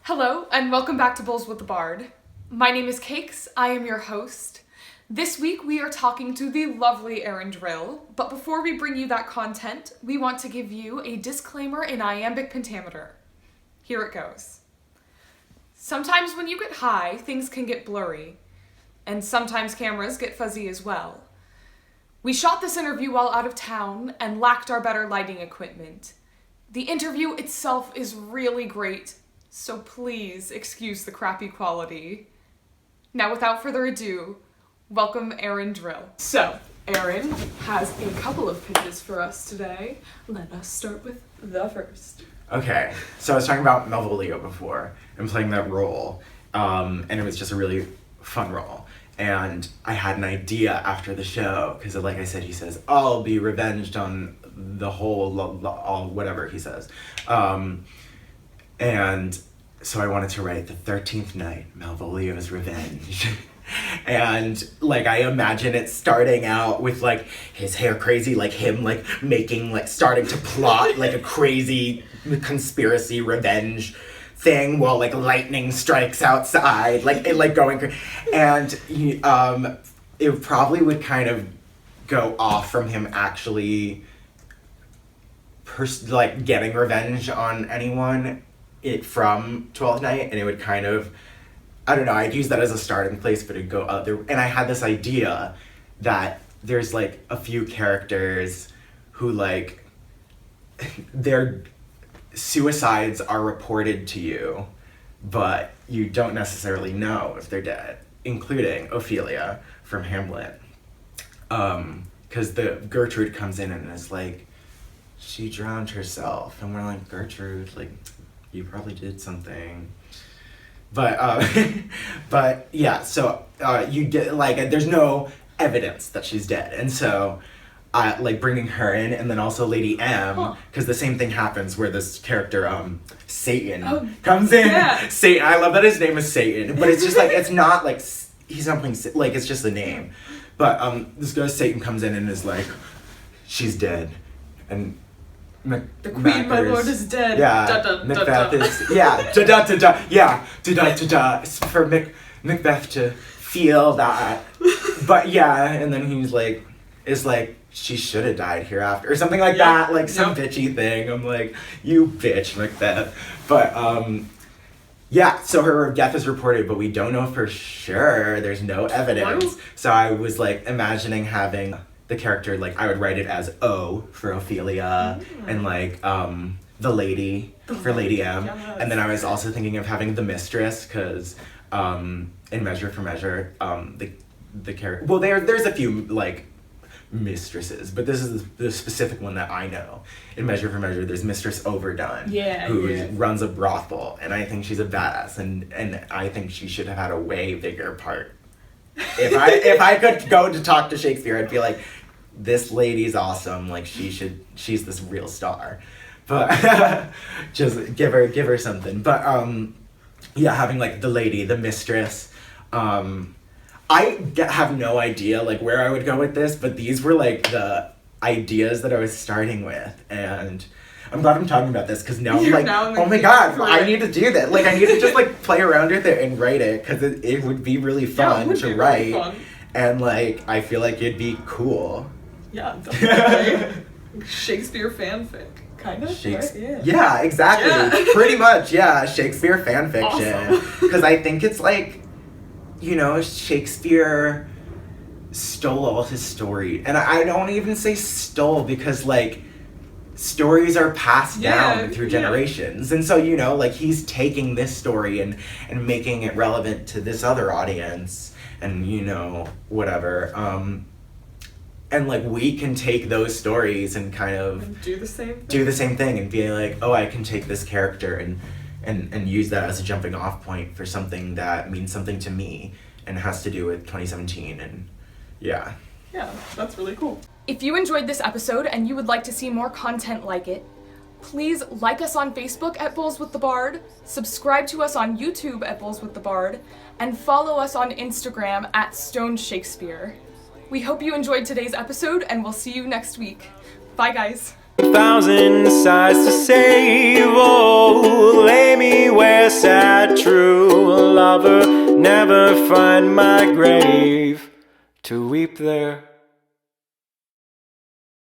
Hello, and welcome back to Bowls with the Bard. My name is Cakes, I am your host. This week we are talking to the lovely Erin Drill, but before we bring you that content, we want to give you a disclaimer in iambic pentameter. Here it goes. Sometimes when you get high, things can get blurry, and sometimes cameras get fuzzy as well. We shot this interview while out of town and lacked our better lighting equipment. The interview itself is really great, so please excuse the crappy quality. Now, without further ado, welcome Erin Drill. So, Erin has a couple of pitches for us today. Let us start with the first. Okay, so I was talking about Malvolio before and playing that role, and it was just a really fun role. And I had an idea after the show, because like I said, he says, I'll be revenged on the whole, all whatever he says. And so I wanted to write The 13th Night, Malvolio's Revenge. And like I imagine it starting out with like his hair crazy, like him like making like starting to plot like a crazy conspiracy revenge thing while like lightning strikes outside, like it like going and he, it probably would kind of go off from him actually like getting revenge on anyone from 12th Night, and it would kind of, I don't know, I'd use that as a starting place, but it'd go other, and I had this idea that there's like a few characters who like, their suicides are reported to you, but you don't necessarily know if they're dead, including Ophelia from Hamlet. Because the Gertrude comes in and is like, she drowned herself, and we're like, Gertrude, like, you probably did something. But but yeah, so you get like there's no evidence that she's dead, and so like bringing her in, and then also Lady M, because the same thing happens where this character Satan comes in. Yeah. Satan, I love that his name is Satan, but it's just like it's not like he's not playing like it's just the name. But this guy Satan comes in and is like, she's dead, and the queen, my lord, is dead. Yeah, da, da, Macbeth da, da. is for Macbeth to feel that. But yeah, and then he's like, is like, she should have died hereafter or something like that, like some bitchy thing. I'm like, you bitch, Macbeth. But yeah, so her death is reported, but we don't know for sure. There's no evidence. So I was like imagining having the character, like I would write it as O for Ophelia, and like the lady for Lady M. Yes. And then I was also thinking of having the mistress, because in Measure for Measure, the character, well there's a few like mistresses, but this is the specific one that I know. In Measure for Measure, there's Mistress Overdone, who runs a brothel, and I think she's a badass, and I think she should have had a way bigger part. If I could go to talk to Shakespeare, I'd be like, this lady's awesome, like she's this real star. But just give her something. But yeah, having like the lady, the mistress. I have no idea like where I would go with this, but these were like the ideas that I was starting with, and I'm glad I'm talking about this, because now I'm like, oh my god, I need to do that. Like, I need to just like play around with it and write it, because it would be really fun to write. Really fun. And like, I feel like it'd be cool. Yeah, definitely. Shakespeare FanFic, kind of. Right? Yeah, exactly. Yeah. Pretty much, yeah. Shakespeare fanfiction. Because I think it's like, you know, Shakespeare stole all his story. And I don't even say stole, because like, stories are passed down through generations, and so, you know, like he's taking this story and making it relevant to this other audience, and you know, whatever, and like we can take those stories and kind of and do the same thing and be like, oh, I can take this character and use that as a jumping off point for something that means something to me and has to do with 2017, and yeah, that's really cool. If you enjoyed this episode and you would like to see more content like it, please like us on Facebook at Bowls with the Bard, subscribe to us on YouTube at Bowls with the Bard, and follow us on Instagram at Stone Shakespeare. We hope you enjoyed today's episode, and we'll see you next week. Bye, guys. 1,000 sighs to save, oh, lay me where sad a true lover never find my grave to weep there.